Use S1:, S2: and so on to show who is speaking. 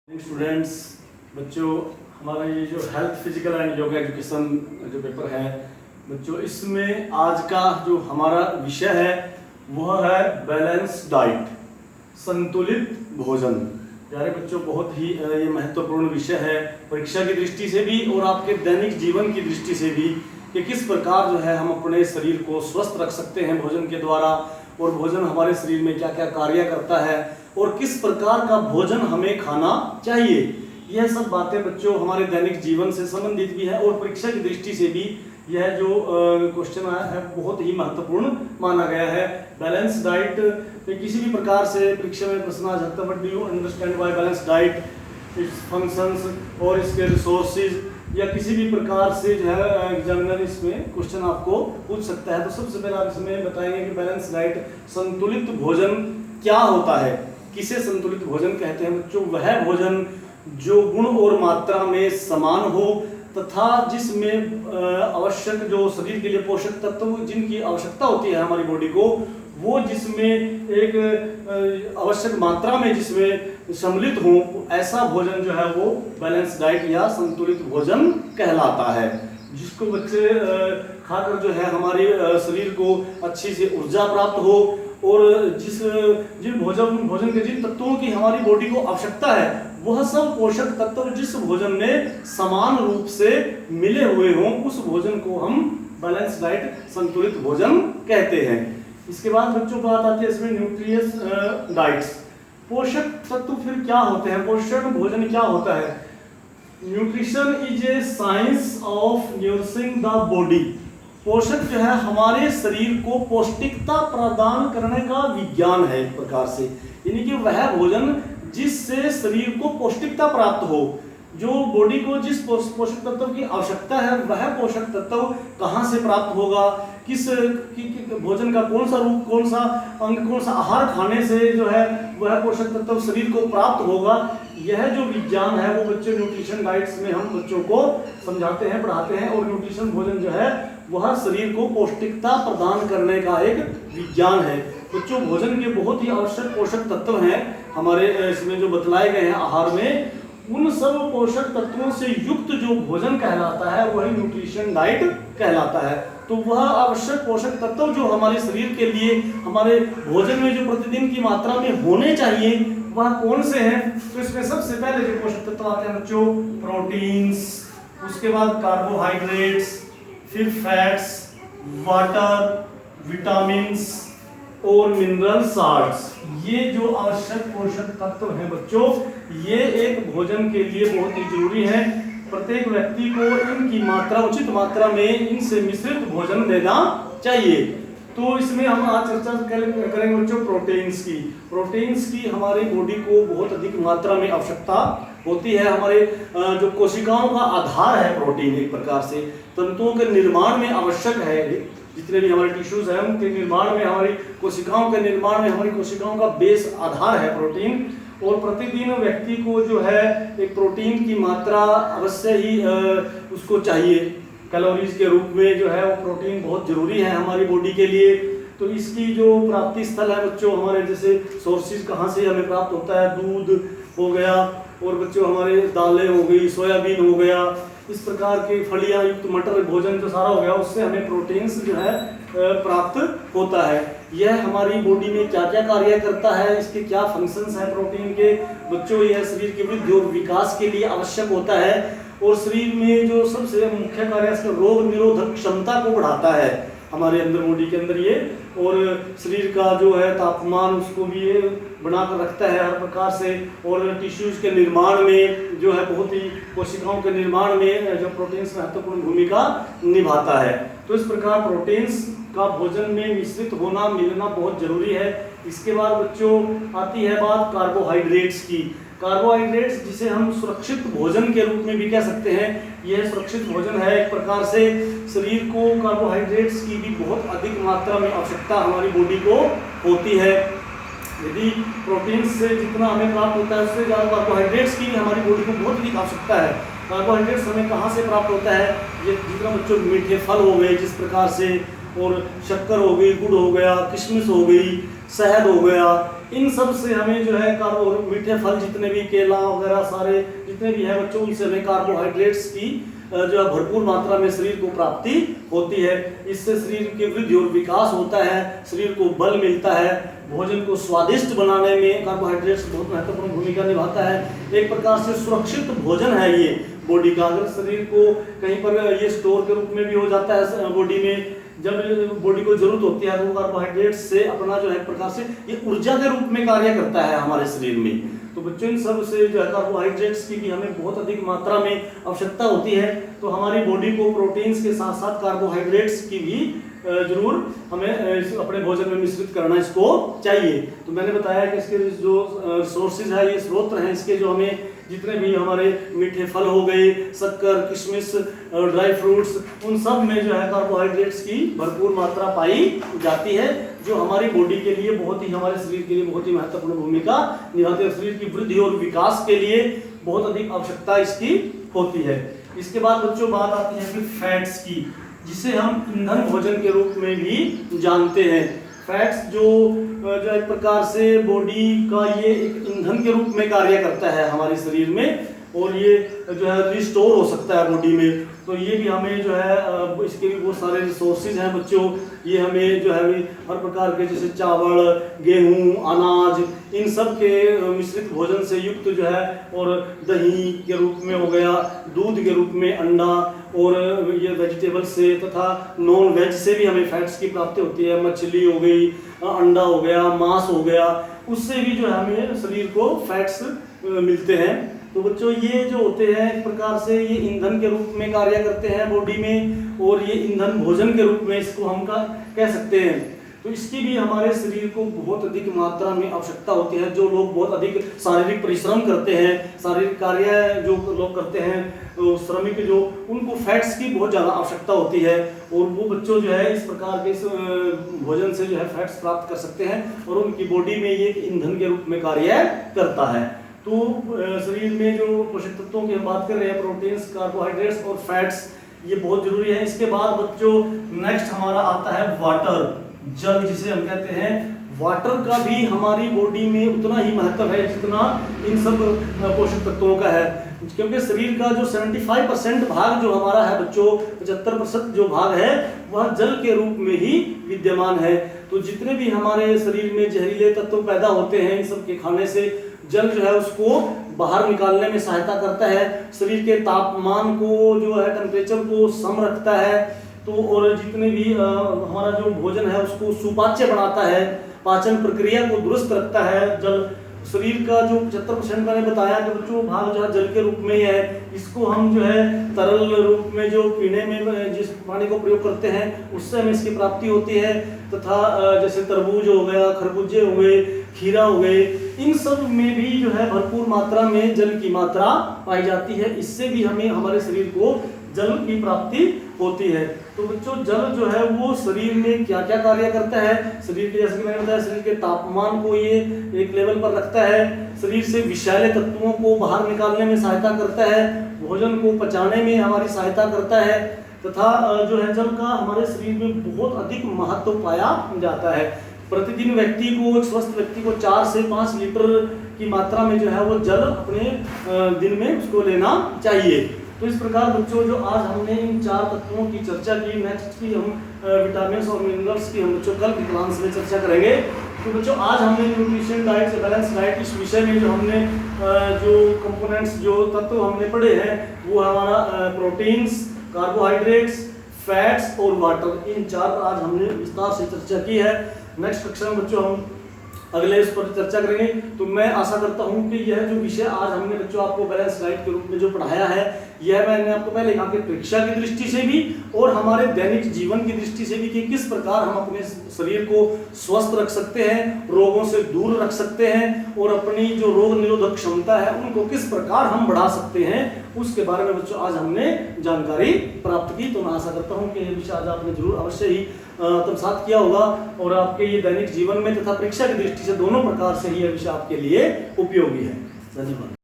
S1: Students, बच्चों, हमारा ये जो health physical and yoga education जो पेपर है बच्चों, इसमें आज का जो हमारा विषय है वह है बैलेंस डाइट, संतुलित भोजन। प्यारे बच्चों, बहुत ही ये महत्वपूर्ण विषय है परीक्षा की दृष्टि से भी और आपके दैनिक जीवन की दृष्टि से भी कि किस प्रकार जो है हम अपने शरीर को स्वस्थ रख सकते हैं भोजन के द्वारा, और भोजन हमारे शरीर में क्या क्या कार्य करता है और किस प्रकार का भोजन हमें खाना चाहिए। यह सब बातें बच्चों हमारे दैनिक जीवन से संबंधित भी है और परीक्षा की दृष्टि से भी यह जो क्वेश्चन है बहुत ही महत्वपूर्ण माना गया है। बैलेंस डाइट किसी भी प्रकार से परीक्षा में प्रश्न आ सकता है, but do you understand why balance diet, it's functions और इसके रिसोर्सेज, या किसी भी प्रकार से जो है एग्जामिनर इसमें क्वेश्चन आपको पूछ सकता है। तो सबसे पहले आप इसमें बताएंगे कि बैलेंस डाइट, संतुलित भोजन क्या होता है, किसे संतुलित भोजन कहते हैं बच्चों? वह भोजन जो गुण और मात्रा में समान हो तथा जिसमें आवश्यक जो शरीर के लिए पोषक तत्व जिनकी आवश्यकता होती है हमारी बॉडी को, वो जिसमें एक आवश्यक मात्रा में जिसमें सम्मिलित हो, ऐसा भोजन जो है वो बैलेंस डाइट या संतुलित भोजन कहलाता है। जिसको बच्चे खाकर जो है हमारे शरीर को अच्छी से ऊर्जा प्राप्त हो और जिन भोजन के जिन तत्वों की हमारी बॉडी को आवश्यकता है वह सब पोषक तत्व जिस भोजन में समान रूप से मिले हुए हों, उस भोजन को हम बैलेंस डाइट, संतुलित भोजन कहते हैं। इसके बाद बच्चों बात आती है इसमें न्यूट्रियस डाइट्स। पोषक तत्व फिर क्या होते हैं, पोषण भोजन क्या होता है? Nutrition is a science of nourishing the body. पोषक जो है हमारे शरीर को पौष्टिकता प्रदान करने का विज्ञान है एक प्रकार से, यानी कि वह भोजन जिससे शरीर को पौष्टिकता प्राप्त हो, जो बॉडी को जिस पोषक तत्व की आवश्यकता है वह पोषक तत्व कहाँ से प्राप्त होगा, किस भोजन का कौन सा रूप, कौन सा अंग, कौन सा आहार खाने से जो है वह पोषक तत्व शरीर को प्राप्त होगा, यह जो विज्ञान है वो बच्चों न्यूट्रिशन डाइट्स में हम बच्चों को समझाते हैं, पढ़ाते हैं। और न्यूट्रिशन भोजन जो है वह शरीर को पौष्टिकता प्रदान करने का एक विज्ञान है। बच्चों, भोजन के बहुत ही आवश्यक पोषक तत्व हैं हमारे इसमें जो बतलाए गए हैं आहार में, उन सब पोषक तत्वों से युक्त जो भोजन कहलाता है वही न्यूट्रिशन डाइट कहलाता है। तो वह आवश्यक पोषक तत्व जो हमारे शरीर के लिए हमारे भोजन में जो प्रतिदिन की मात्रा में होने चाहिए वह कौन से हैं? तो इसमें सबसे पहले जो पोषक तत्व आते हैं बच्चों, प्रोटीन्स, उसके बाद कार्बोहाइड्रेट्स, फिर फैट्स, वाटर, विटामिन्स और मिनरल साल्ट्स। ये जो आवश्यक पोषक तत्व हैं बच्चों, ये एक भोजन के लिए बहुत ही जरूरी है। प्रत्येक व्यक्ति को इनकी मात्रा, उचित मात्रा में इनसे मिश्रित भोजन देना चाहिए। तो इसमें हम आज चर्चा करेंगे बच्चों प्रोटीन्स की। प्रोटीन्स की हमारी बॉडी को बहुत अधिक मात्रा में आवश्यकता होती है। हमारे जो कोशिकाओं का आधार है प्रोटीन, एक प्रकार से तंतुओं के निर्माण में आवश्यक है। जितने भी हमारे टिश्यूज हैं उनके निर्माण में, हमारी कोशिकाओं के निर्माण में, हमारी कोशिकाओं का बेस आधार है प्रोटीन। और प्रतिदिन व्यक्ति को जो है एक प्रोटीन की मात्रा अवश्य ही उसको चाहिए, कैलोरीज के रूप में जो है वो प्रोटीन बहुत जरूरी है हमारी बॉडी के लिए। तो इसकी जो प्राप्ति स्थल है बच्चों, हमारे जैसे सोर्सेज कहाँ से हमें प्राप्त होता है, दूध हो गया और बच्चों हमारे दालें हो गई, सोयाबीन हो गया, इस प्रकार के फलियां युक्त मटर भोजन जो सारा हो गया, उससे हमें प्रोटीन्स जो है प्राप्त होता है। यह हमारी बॉडी में क्या क्या कार्य करता है, इसके क्या फंक्शंस हैं प्रोटीन के बच्चों, यह शरीर की वृद्धि और विकास के लिए आवश्यक होता है। और शरीर में जो सबसे मुख्य कार्य इसका रोग निरोधक क्षमता को बढ़ाता है हमारे अंदर, बॉडी के अंदर ये, और शरीर का जो है तापमान उसको भी ये बनाकर रखता है हर प्रकार से। और टिश्यूज के निर्माण में जो है बहुत ही, कोशिकाओं के निर्माण में जो प्रोटीन्स महत्वपूर्ण भूमिका निभाता है। तो इस प्रकार प्रोटीन्स का भोजन में मिश्रित होना, मिलना बहुत जरूरी है। इसके बाद बच्चों आती है बात कार्बोहाइड्रेट्स की। कार्बोहाइड्रेट्स जिसे हम सुरक्षित भोजन के रूप में भी कह सकते हैं, यह सुरक्षित भोजन है एक प्रकार से। शरीर को कार्बोहाइड्रेट्स की भी बहुत अधिक मात्रा में आवश्यकता हमारी बॉडी को होती है। यदि प्रोटीन से जितना हमें प्राप्त होता है उससे ज़्यादा कार्बोहाइड्रेट्स की हमारी बॉडी को बहुत अधिक आवश्यकता है। कार्बोहाइड्रेट्स हमें कहाँ से प्राप्त होता है? ये जितना बच्चों मीठे फल हो गए जिस प्रकार से, और शक्कर हो गई, गुड़ हो गया, किशमिश हो गई, शहद हो गया, इन सब से हमें जो है मीठे फल जितने भी केला वगैरह सारे जितने भी हैं बच्चों, उनसे हमें कार्बोहाइड्रेट्स की जो है भरपूर मात्रा में शरीर को प्राप्ति होती है। इससे शरीर की वृद्धि और विकास होता है, शरीर को बल मिलता है। भोजन को स्वादिष्ट बनाने में कार्बोहाइड्रेट्स बहुत महत्वपूर्ण भूमिका निभाता है। एक प्रकार से सुरक्षित भोजन है ये बॉडी का। अगर शरीर को कहीं पर ये स्टोर के रूप में भी हो जाता है बॉडी में, जब बॉडी को जरूरत होती है तो कार्बोहाइड्रेट्स से अपना जो है एक प्रकार से ये ऊर्जा के रूप में कार्य करता है हमारे शरीर में। तो बच्चों इन सब से जो है कार्बोहाइड्रेट्स की भी हमें बहुत अधिक मात्रा में आवश्यकता होती है। तो हमारी बॉडी को प्रोटीन्स के साथ साथ कार्बोहाइड्रेट्स की भी जरूर हमें अपने भोजन में मिश्रित करना इसको चाहिए। तो मैंने बताया कि इसके जो रिसोर्सेज है, ये स्रोत हैं इसके, जो हमें जितने भी हमारे मीठे फल हो गए, शक्कर, किशमिश, ड्राई फ्रूट्स, उन सब में जो है कार्बोहाइड्रेट्स की भरपूर मात्रा पाई जाती है, जो हमारी बॉडी के लिए बहुत ही, हमारे शरीर के लिए बहुत ही महत्वपूर्ण भूमिका निभाते हैं। शरीर की वृद्धि और विकास के लिए बहुत अधिक आवश्यकता इसकी होती है। इसके बाद बच्चों बात आती है फिर फैट्स की, जिसे हम ईंधन भोजन के रूप में भी जानते हैं। फैट्स जो एक प्रकार से बॉडी का ये एक ईंधन के रूप में कार्य करता है हमारे शरीर में, और ये जो है रिस्टोर हो सकता है बॉडी में। तो ये भी हमें जो है इसके भी बहुत सारे रिसोर्सेज हैं बच्चों। ये हमें जो है हर प्रकार के, जैसे चावल, गेहूं, अनाज, इन सब के मिश्रित भोजन से युक्त जो है, और दही के रूप में हो गया, दूध के रूप में अंडा, और ये वेजिटेबल से तथा नॉन वेज से भी हमें फैट्स की प्राप्ति होती है। मछली हो गई, अंडा हो गया, मांस हो गया, उससे भी जो है हमें शरीर को फैट्स मिलते हैं। तो बच्चों ये जो होते हैं एक प्रकार से ये ईंधन के रूप में कार्य करते हैं बॉडी में, और ये ईंधन भोजन के रूप में इसको हम कह सकते हैं। तो इसकी भी हमारे शरीर को बहुत अधिक मात्रा में आवश्यकता होती है। जो लोग बहुत अधिक शारीरिक परिश्रम करते हैं, शारीरिक कार्य जो लोग करते हैं, तो श्रमिक जो, उनको फैट्स की बहुत ज़्यादा आवश्यकता होती है, और वो बच्चों जो है इस प्रकार के भोजन से जो है फैट्स प्राप्त कर सकते हैं, और उनकी बॉडी में ये ईंधन के रूप में कार्य करता है। तो शरीर में जो पोषक तत्वों की हम बात कर रहे हैं, प्रोटीन्स, कार्बोहाइड्रेट्स और फैट्स, ये बहुत जरूरी है। इसके बाद बच्चों नेक्स्ट हमारा आता है वाटर, जल जिसे हम कहते हैं। वाटर का भी हमारी बॉडी में उतना ही महत्व है जितना इन सब पोषक तत्वों का है, क्योंकि शरीर का जो 75% भाग जो हमारा है बच्चों, 75% जो भाग है वह जल के रूप में ही विद्यमान है। तो जितने भी हमारे शरीर में जहरीले तत्व पैदा होते हैं, इन सब के खाने से जल जो है उसको बाहर निकालने में सहायता करता है। शरीर के तापमान को जो है, टेम्परेचर को सम रखता है। तो और जितने भी हमारा जो भोजन है उसको सुपाच्य बनाता है, पाचन प्रक्रिया को दुरुस्त रखता है। जल शरीर का जो 75% मैंने बताया कि बच्चों भाग जो है जल के रूप में ही है। इसको हम जो है तरल रूप में जो पीने में जिस पानी को प्रयोग करते हैं उससे हमें इसकी प्राप्ति होती है। तथा जैसे तरबूज हो गया, खरबूजे हो गए, खीरा हो गए, इन सब में भी जो है भरपूर मात्रा में जल की मात्रा पाई जाती है। इससे भी हमें हमारे शरीर को जल की प्राप्ति होती है। तो बच्चों जल जो है वो शरीर में क्या क्या कार्य करता है, शरीर के, जैसे कि मैंने बताया, शरीर के तापमान को ये एक लेवल पर रखता है, शरीर से विषैले तत्वों को बाहर निकालने में सहायता करता है, भोजन को पचाने में हमारी सहायता करता है, तथा जो है जल का हमारे शरीर में बहुत अधिक महत्व पाया जाता है। प्रतिदिन व्यक्ति को, एक स्वस्थ व्यक्ति को 4 से 5 लीटर की मात्रा में जो है वो जल अपने दिन में उसको लेना चाहिए। तो इस प्रकार बच्चों जो आज हमने इन 4 तत्वों की चर्चा की, नेक्स्ट की हम विटामिन्स और मिनरल्स की हम बच्चों कल की क्लास में चर्चा करेंगे। तो बच्चों आज हमने न्यूट्रिशन डाइट से बैलेंस डाइट इस विषय में जो हमने जो कंपोनेंट्स, जो तत्व हमने पढ़े हैं वो हमारा प्रोटीन्स, कार्बोहाइड्रेट्स, फैट्स और वाटर, इन 4 पर आज हमने विस्तार से चर्चा की है। नेक्स्ट कक्षा में बच्चों हम अगले इस पर चर्चा करेंगे। तो मैं आशा करता हूं कि यह जो विषय आज हमने बच्चों आपको बैलेंस डाइट के रूप में जो पढ़ाया है, यह मैंने आपको पहले कहा कि परीक्षा की दृष्टि से भी और हमारे दैनिक जीवन की दृष्टि से भी कि किस प्रकार हम अपने शरीर को स्वस्थ रख सकते हैं, रोगों से दूर रख सकते हैं, और अपनी जो रोग निरोधक क्षमता है उनको किस प्रकार हम बढ़ा सकते हैं, उसके बारे में बच्चों आज हमने जानकारी प्राप्त की। तो मैं आशा करता हूं कि यह विषय आज आपने जरूर अवश्य ही आत्मसात किया होगा, और आपके ये दैनिक जीवन में तथा परीक्षा की दृष्टि से दोनों प्रकार से ही यह विषय आपके लिए उपयोगी है। धन्यवाद।